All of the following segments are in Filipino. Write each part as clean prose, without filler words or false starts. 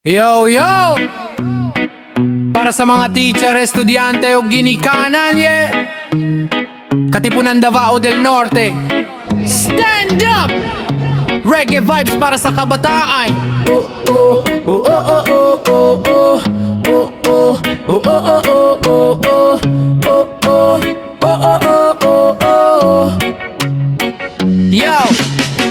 Yo, yo! Para sa mga teacher, estudyante o ginikanan, yeah! Katipunan Davao del Norte, stand up! Reggae vibes para sa kabataan. Oh, oh, oh, oh, oh, oh, oh, oh. Oh, oh, oh, oh, oh, oh, oh, oh. Oh, oh, oh, oh, oh, oh. Yo!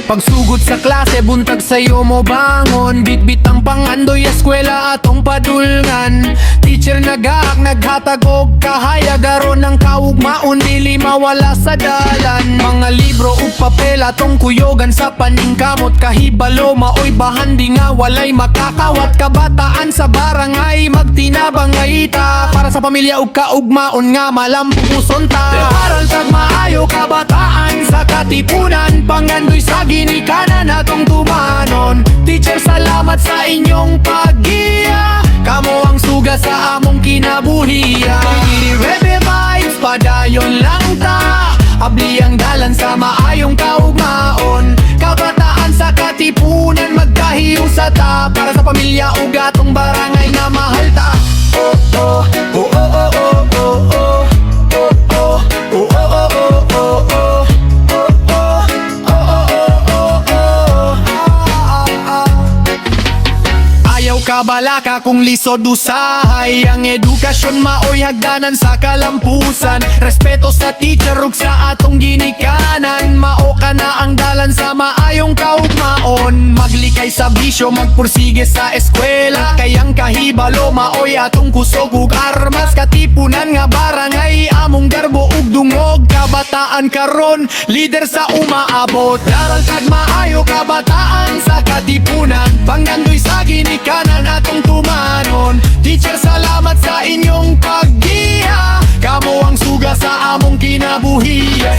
Pagsugod sa klase, buntag sa'yo mo bangon. Bitbit ang pangandoy, eskwela atong padulngan. Teacher nagaak, naghatag og kahayag aron ng kaugmaon, dili mawala sa dalan. Mga libro ug papel atong kuyogan sa paningkamot. Kahibalo maoy bahan di nga walay makakawat. Kabataan sa barangay magtinabang ngaita, para sa pamilya ug kaugmaon nga malampuson ta. Aral kag maayo kabataan sa katipunan, pangandoy sa ginikanan atong tumanon. Teacher, salamat sa inyong paggiya, kamo ang suga sa among kinabuhiya. Reggae vibes, padayon lang ta, abli ang dalan sa maayong kaugmaon. Kabataan sa katipunan, magkahiyo sa ta, para sa pamilya ug atong barangay nga mahal ta. Oh, oh, oh, oh, oh, oh, oh, oh. Kabalaka kung lisod usahay, ang edukasyon maoy hagdanan sa kalampusan. Respeto sa teacher ug sa atong ginikanan, mao ka na ang dalan sa maayong kaugmaon. Maglikay sa bisyo, magpursige sa eskwela, kayang kahibalo maoy atong kusog ug armas. Katipunan nga barangay among garbo ug dungog. Kabataan karon, leader sa umaabot. Daral kag maayo kabataan sa katipunan, pangandoy sa ginikanan atong tumanon. Teacher, salamat sa inyong paggiya, kamo ang suga sa among kinabuhiya.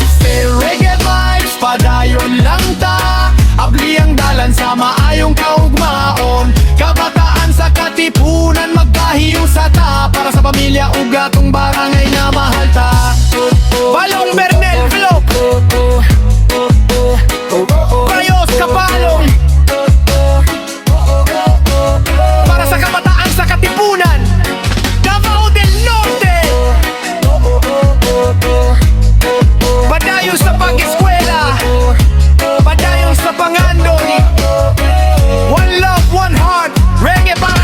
Reggae vibes, padayon lang ta, abli ang dalan sa maayong kaugmaon. Kabataan sa katipunan, magkahiyo sa ta, para sa pamilya ug atong barangay na mahal ta. Balong Bernel Vlog, Prayos Kapalong, para sa kabataan sa katipunan, Davao del Norte. Padayon sa pag-eskwela, padayon sa pangandoy. One love, one heart, reggae para